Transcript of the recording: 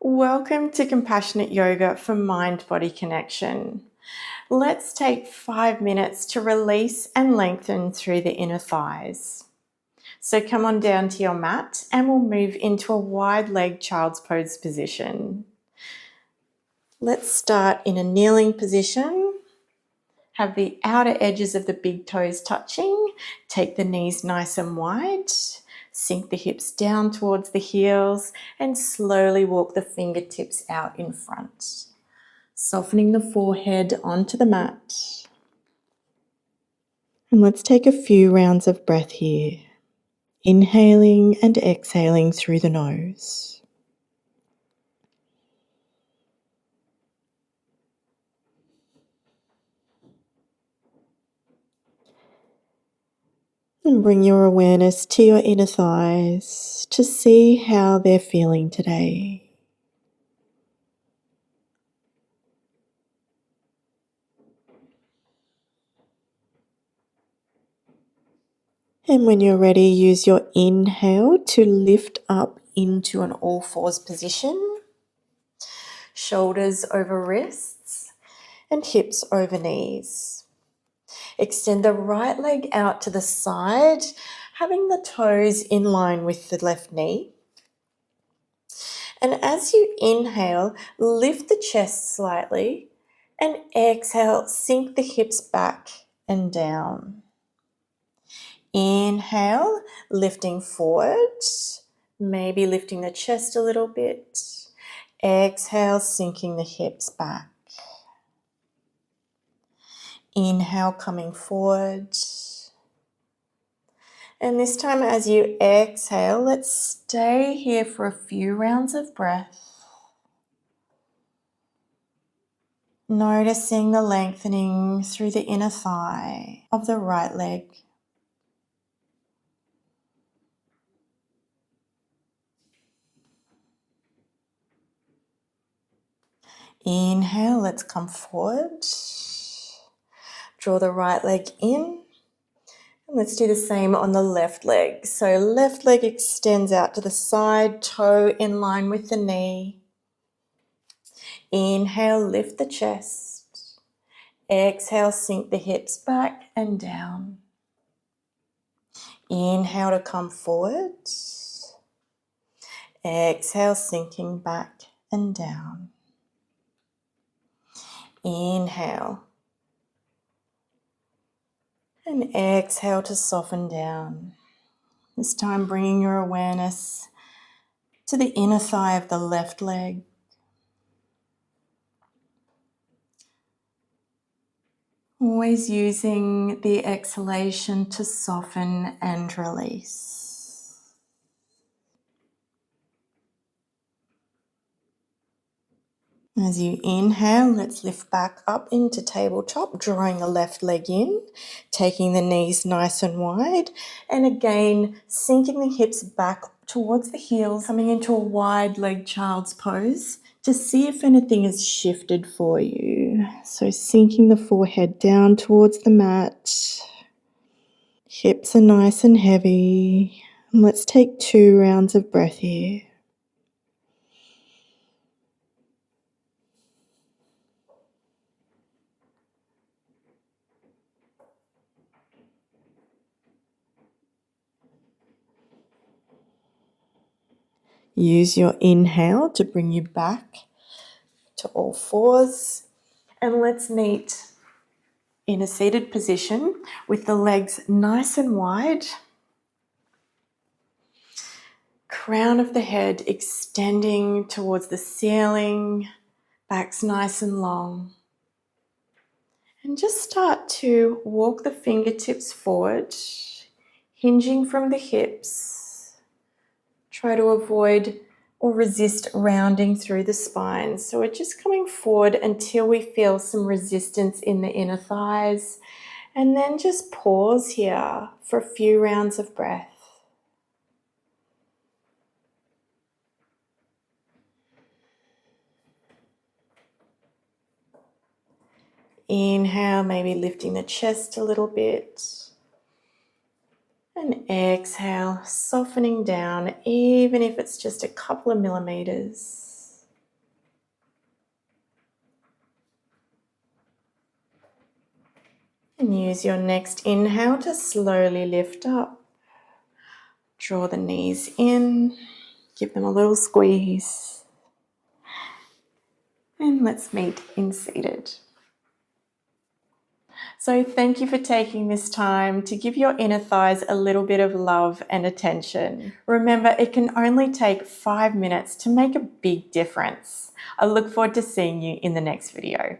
Welcome to Compassionate Yoga for Mind-Body Connection. Let's take 5 minutes to release and lengthen through the inner thighs. So come on down to your mat and we'll move into a wide leg child's pose position. Let's start in a kneeling position. Have the outer edges of the big toes touching. Take the knees nice and wide. Sink the hips down towards the heels and slowly walk the fingertips out in front. Softening the forehead onto the mat. And let's take a few rounds of breath here. Inhaling and exhaling through the nose. And bring your awareness to your inner thighs to see how they're feeling today. And when you're ready, use your inhale to lift up into an all fours position. Shoulders over wrists and hips over knees. Extend the right leg out to the side, having the toes in line with the left knee. And as you inhale, lift the chest slightly and exhale, sink the hips back and down. Inhale, lifting forward, maybe lifting the chest a little bit. Exhale, sinking the hips back. Inhale, coming forward. And this time as you exhale, let's stay here for a few rounds of breath. Noticing the lengthening through the inner thigh of the right leg. Inhale, let's come forward. Draw the right leg in. And let's do the same on the left leg. So left leg extends out to the side, toe in line with the knee. Inhale, lift the chest. Exhale, sink the hips back and down. Inhale to come forward. Exhale, sinking back and down. Inhale. And exhale to soften down. This time bringing your awareness to the inner thigh of the left leg. Always using the exhalation to soften and release. As you inhale, let's lift back up into tabletop, drawing the left leg in, taking the knees nice and wide, and again, sinking the hips back towards the heels, coming into a wide leg child's pose to see if anything has shifted for you. So sinking the forehead down towards the mat. Hips are nice and heavy. And let's take 2 rounds of breath here. Use your inhale to bring you back to all fours. And let's meet in a seated position with the legs nice and wide. Crown of the head extending towards the ceiling. Back's nice and long. And just start to walk the fingertips forward, hinging from the hips. Try to avoid or resist rounding through the spine. So we're just coming forward until we feel some resistance in the inner thighs. And then just pause here for a few rounds of breath. Inhale, maybe lifting the chest a little bit. And exhale, softening down, even if it's just a couple of millimeters. And use your next inhale to slowly lift up. Draw the knees in, give them a little squeeze. And let's meet in seated. So thank you for taking this time to give your inner thighs a little bit of love and attention. Remember, it can only take 5 minutes to make a big difference. I look forward to seeing you in the next video.